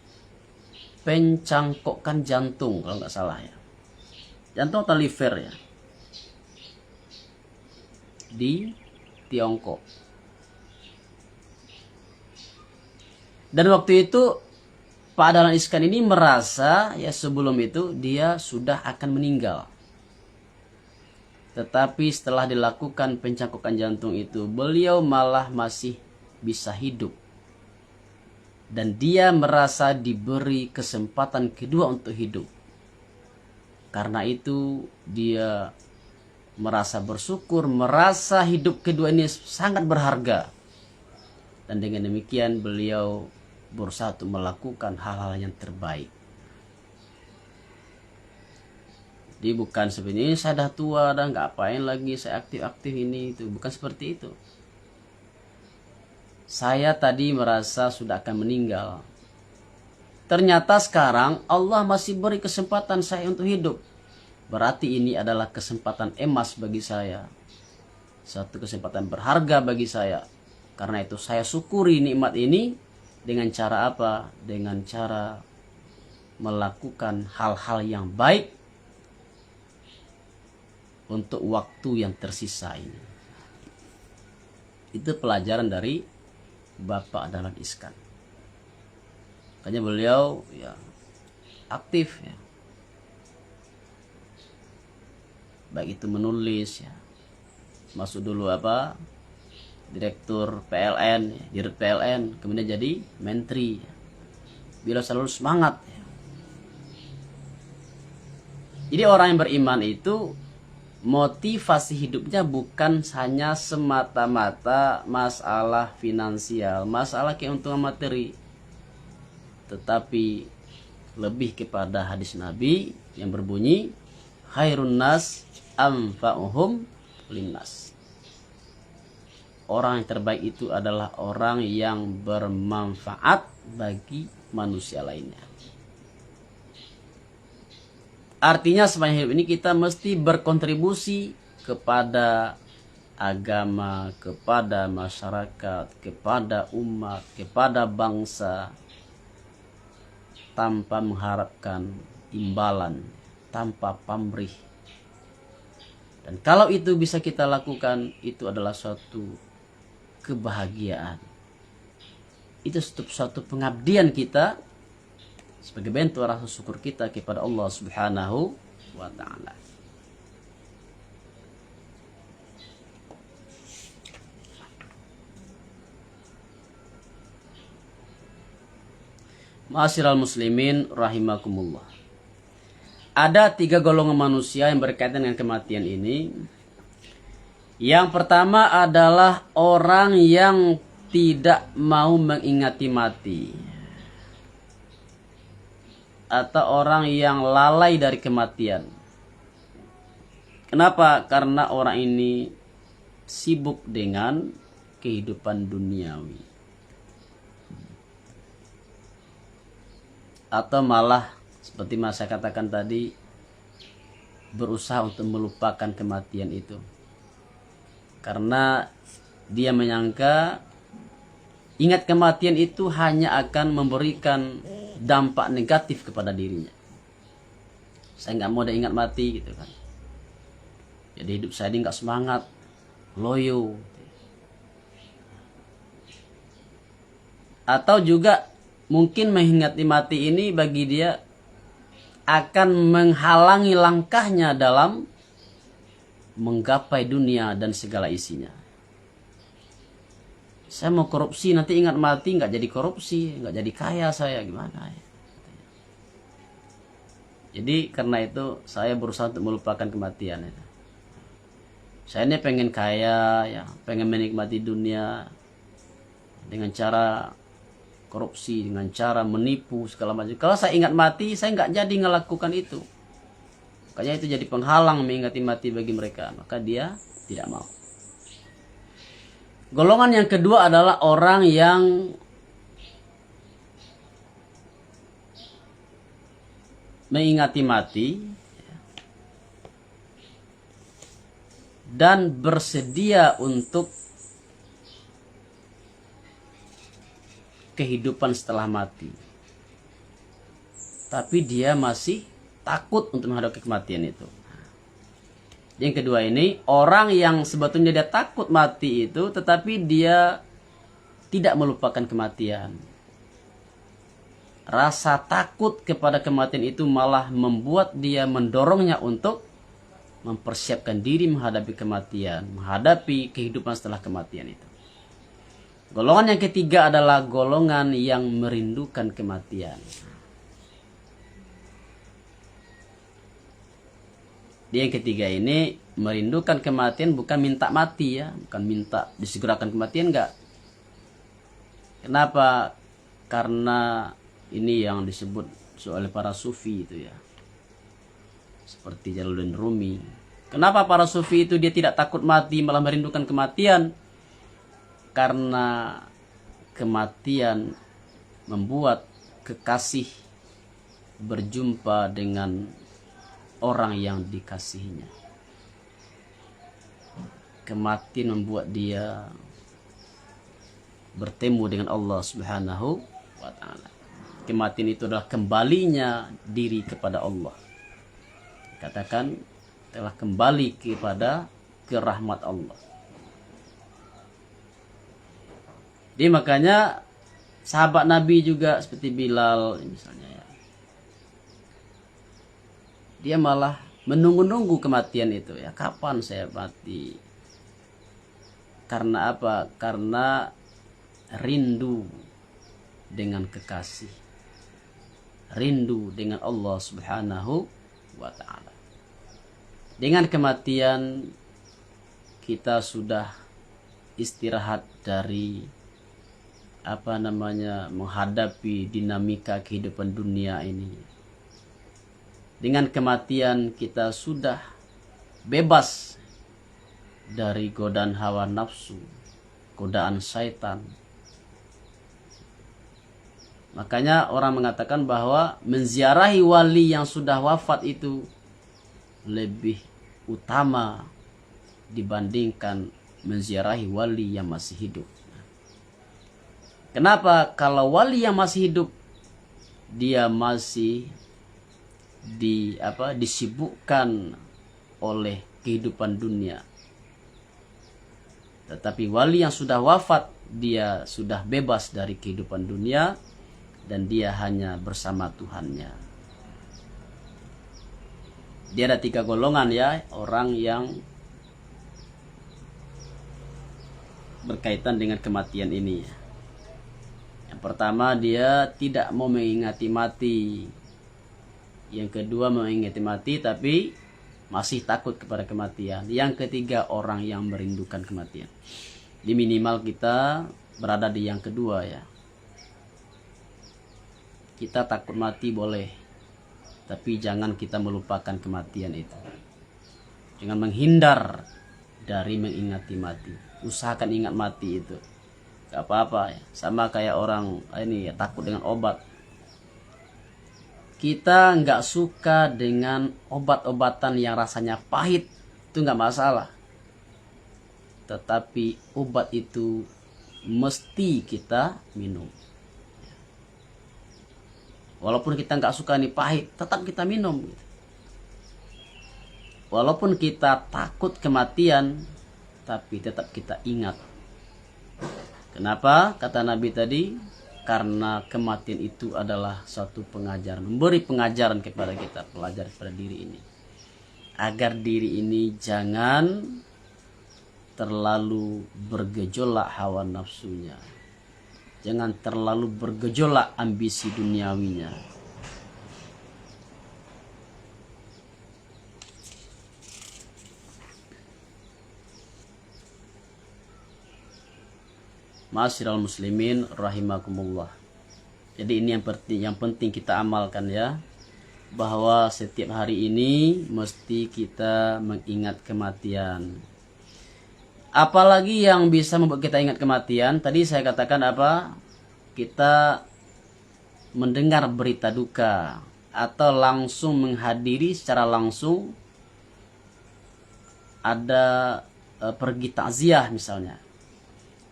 pencangkokan jantung kalau nggak salah ya. Jantung atau liver ya. Di Tiongkok. Dan waktu itu Pak Dahlan Iskan ini merasa ya sebelum itu dia sudah akan meninggal. Tetapi setelah dilakukan pencangkukan jantung itu, beliau malah masih bisa hidup. Dan dia merasa diberi kesempatan kedua untuk hidup. Karena itu dia merasa bersyukur, merasa hidup kedua ini sangat berharga. Dan dengan demikian beliau berusaha untuk melakukan hal-hal yang terbaik. Jadi bukan sebenarnya saya dah tua dan nggak apain lagi saya aktif-aktif ini itu, bukan seperti itu. Saya tadi merasa sudah akan meninggal. Ternyata sekarang Allah masih beri kesempatan saya untuk hidup. Berarti ini adalah kesempatan emas bagi saya. Satu kesempatan berharga bagi saya. Karena itu saya syukuri nikmat ini dengan cara apa? Dengan cara melakukan hal-hal yang baik untuk waktu yang tersisa ini. Itu pelajaran dari Bapak Dahlan Iskan. Makanya beliau ya aktif ya. Baik itu menulis ya. Masuk dulu apa? Direktur PLN, ya, Dirut PLN, kemudian jadi menteri. Ya. Beliau selalu semangat ya. Jadi orang yang beriman itu motivasi hidupnya bukan hanya semata-mata masalah finansial, masalah keuntungan materi, tetapi lebih kepada hadis Nabi yang berbunyi khairun nas anfa'uhum linnas. Orang yang terbaik itu adalah orang yang bermanfaat bagi manusia lainnya. Artinya sepanjang hidup ini kita mesti berkontribusi kepada agama, kepada masyarakat, kepada umat, kepada bangsa, tanpa mengharapkan imbalan, tanpa pamrih. Dan kalau itu bisa kita lakukan, itu adalah suatu kebahagiaan. Itu suatu pengabdian kita sebagai bentuk rasa syukur kita kepada Allah Subhanahu wa ta'ala. Ma'asyiral muslimin rahimakumullah. Ada 3 golongan manusia yang berkaitan dengan kematian ini. Yang pertama adalah orang yang tidak mau mengingati mati. Atau orang yang lalai dari kematian. Kenapa? Karena orang ini sibuk dengan kehidupan duniawi. Atau malah seperti yang saya katakan tadi, berusaha untuk melupakan kematian itu. Karena dia menyangka ingat kematian itu hanya akan memberikan dampak negatif kepada dirinya. Saya nggak mau dia ingat mati gitu kan. Jadi hidup saya ini nggak semangat, loyo. Atau juga mungkin mengingat mati ini bagi dia akan menghalangi langkahnya dalam menggapai dunia dan segala isinya. Saya mau korupsi, nanti ingat mati nggak jadi korupsi, nggak jadi kaya saya, gimana ya? Jadi karena itu saya berusaha untuk melupakan kematian. Ya. Saya ini pengen kaya, ya, pengen menikmati dunia dengan cara korupsi, dengan cara menipu segala macam. Kalau saya ingat mati, saya nggak jadi ngelakukan itu. Makanya itu jadi penghalang mengingati mati bagi mereka. Maka dia tidak mau. Golongan yang kedua adalah orang yang mengingati mati dan bersedia untuk kehidupan setelah mati. Tapi dia masih takut untuk menghadapi kematian itu. Yang kedua ini, orang yang sebetulnya dia takut mati itu, tetapi dia tidak melupakan kematian. rasa takut kepada kematian itu malah membuat dia mendorongnya untuk mempersiapkan diri menghadapi kematian, menghadapi kehidupan setelah kematian itu. Golongan yang ketiga adalah golongan yang merindukan kematian. Dia yang ketiga ini merindukan kematian, bukan minta mati ya, bukan minta disegerakan kematian, enggak. Kenapa? Karena ini yang disebut oleh para sufi itu ya, seperti Jalaluddin Rumi. Kenapa para sufi itu dia tidak takut mati, malah merindukan kematian? Karena kematian membuat kekasih berjumpa dengan orang yang dikasihinya. Kematian membuat dia bertemu dengan Allah Subhanahu wa ta'ala. Kematian itu adalah kembalinya diri kepada Allah. Katakan telah kembali kepada rahmat Allah. Jadi makanya sahabat Nabi juga seperti Bilal misalnya ya, dia malah menunggu-nunggu kematian itu ya, kapan saya mati. Karena apa? Karena rindu dengan kekasih, rindu dengan Allah Subhanahu wa ta'ala. Dengan kematian kita sudah istirahat dari menghadapi dinamika kehidupan dunia ini. Dengan kematian kita sudah bebas dari godaan hawa nafsu, godaan syaitan. Makanya orang mengatakan bahwa menziarahi wali yang sudah wafat itu lebih utama dibandingkan menziarahi wali yang masih hidup. Kenapa? Kalau wali yang masih hidup dia masih disibukkan oleh kehidupan dunia. Tetapi wali yang sudah wafat dia sudah bebas dari kehidupan dunia dan dia hanya bersama Tuhannya. Dia ada 3 golongan ya, orang yang berkaitan dengan kematian ini ya. Yang pertama dia tidak mau mengingati mati. Yang kedua mengingati mati tapi masih takut kepada kematian. Yang ketiga orang yang merindukan kematian. Di minimal kita berada di yang kedua ya. Kita takut mati boleh, tapi jangan kita melupakan kematian itu. Jangan menghindar dari mengingati mati. Usahakan ingat mati itu. Gak apa-apa ya. Sama kayak orang ini ya, takut dengan obat. Kita nggak suka dengan obat-obatan yang rasanya pahit, itu nggak masalah. Tetapi obat itu mesti kita minum. Walaupun kita nggak suka nih pahit, tetap kita minum. Walaupun kita takut kematian, tapi tetap kita ingat. Kenapa? Kata Nabi tadi, karena kematian itu adalah suatu pengajaran, memberi pengajaran kepada kita, pelajaran pada diri ini, agar diri ini jangan terlalu bergejolak hawa nafsunya, jangan terlalu bergejolak ambisi duniawinya. Ma'asyiral muslimin rahimakumullah. Jadi ini yang penting kita amalkan ya, bahwa setiap hari ini mesti kita mengingat kematian. Apalagi yang bisa membuat kita ingat kematian? Tadi saya katakan apa? Kita mendengar berita duka atau langsung menghadiri secara langsung ada pergi takziah misalnya.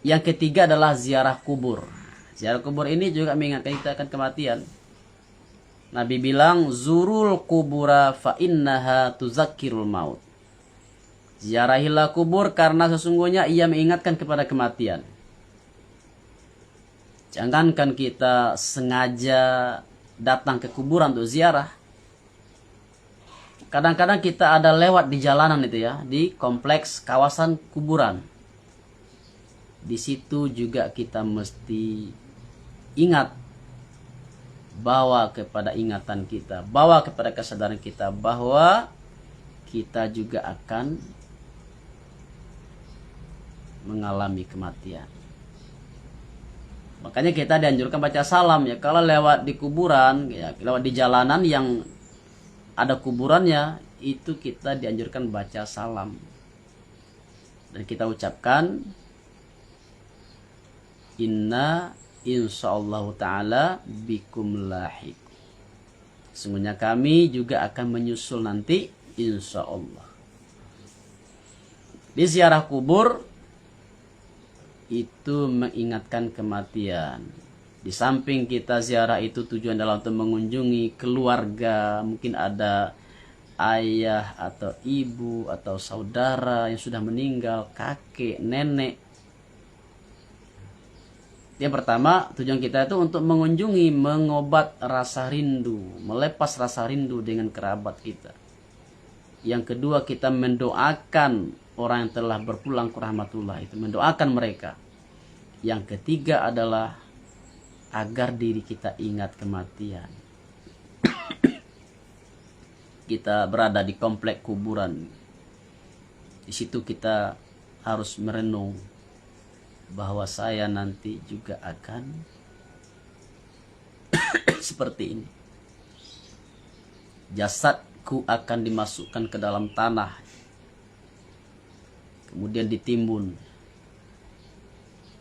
Yang ketiga adalah ziarah kubur. Ziarah kubur ini juga mengingatkan kita akan kematian. Nabi bilang, zurul kubura fa innaha tuzakkirul maut. Ziarahilah kubur karena sesungguhnya ia mengingatkan kepada kematian. Jangankan kita sengaja datang ke kuburan untuk ziarah. Kadang-kadang kita ada lewat di jalanan itu ya, di kompleks kawasan kuburan. Di situ juga kita mesti ingat, bawa kepada ingatan kita, bawa kepada kesadaran kita bahwa kita juga akan mengalami kematian. Makanya kita dianjurkan baca salam ya. Kalau lewat di kuburan, ya, lewat di jalanan yang ada kuburannya, itu kita dianjurkan baca salam. Dan kita ucapkan, inna insyaallah ta'ala bikum lahik. Sesungguhnya kami juga akan menyusul nanti, insyaallah. Di ziarah kubur itu mengingatkan kematian. Di samping kita ziarah itu tujuan adalah untuk mengunjungi keluarga, mungkin ada ayah atau ibu atau saudara yang sudah meninggal, kakek, nenek. Yang pertama, tujuan kita itu untuk mengunjungi, mengobat rasa rindu, melepas rasa rindu dengan kerabat kita. Yang kedua, kita mendoakan orang yang telah berpulang ke rahmatullah, itu mendoakan mereka. Yang ketiga adalah agar diri kita ingat kematian. Kita berada di komplek kuburan. Di situ kita harus merenung bahwa saya nanti juga akan seperti ini. Jasadku akan dimasukkan ke dalam tanah, kemudian ditimbun,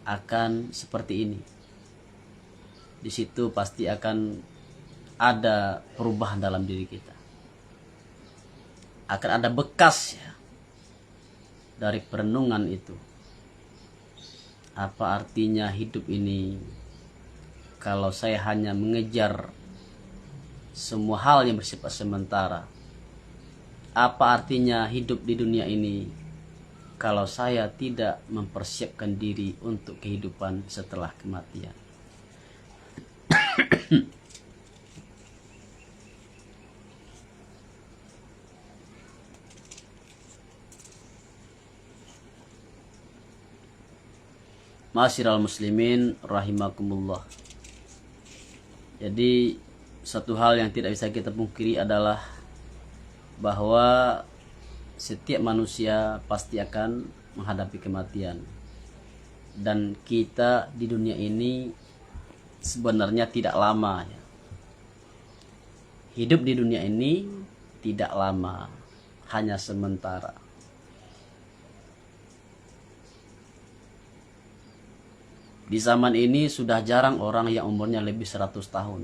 akan seperti ini. Di situ pasti akan ada perubahan dalam diri kita. Akan ada bekas ya dari perenungan itu. Apa artinya hidup ini kalau saya hanya mengejar semua hal yang bersifat sementara? Apa artinya hidup di dunia ini kalau saya tidak mempersiapkan diri untuk kehidupan setelah kematian? Ma'asyiral muslimin rahimakumullah. Jadi satu hal yang tidak bisa kita pungkiri adalah bahwa setiap manusia pasti akan menghadapi kematian. Dan kita di dunia ini sebenarnya tidak lama ya. Hidup di dunia ini tidak lama, hanya sementara. Di zaman ini sudah jarang orang yang umurnya lebih 100 tahun.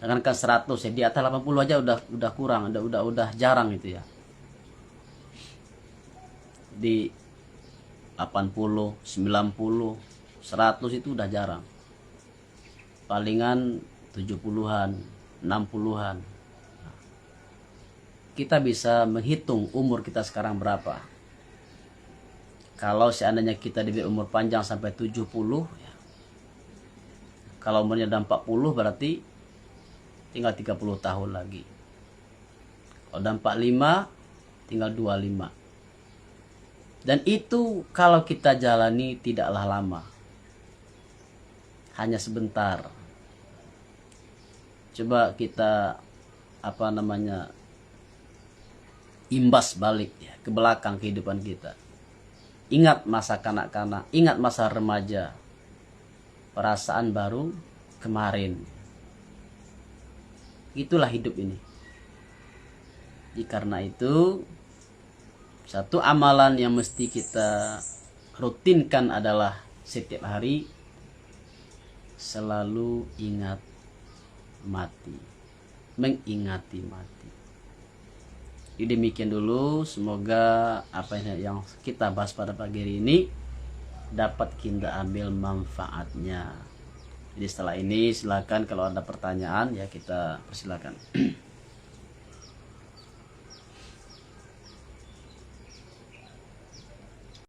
Jangankan 100 ya, di atas 80 aja udah kurang, udah jarang itu ya. Di 80, 90, 100 itu udah jarang. Palingan 70-an, 60-an. Kita bisa menghitung umur kita sekarang berapa. Kalau seandainya kita diberi umur panjang sampai 70 ya. Kalau umurnya udah 40 berarti tinggal 30 tahun lagi. Kalau udah 45 tinggal 25. Dan itu kalau kita jalani tidaklah lama. Hanya sebentar. Coba kita imbas balik ya ke belakang kehidupan kita. Ingat masa kanak-kanak, ingat masa remaja. Perasaan baru kemarin. Itulah hidup ini. Jadi karena itu, satu amalan yang mesti kita rutinkan adalah setiap hari selalu ingat mati. Mengingati mati. Jadi demikian dulu, semoga apa yang kita bahas pada pagi hari ini dapat kita ambil manfaatnya. Jadi setelah ini silakan kalau ada pertanyaan ya kita persilakan.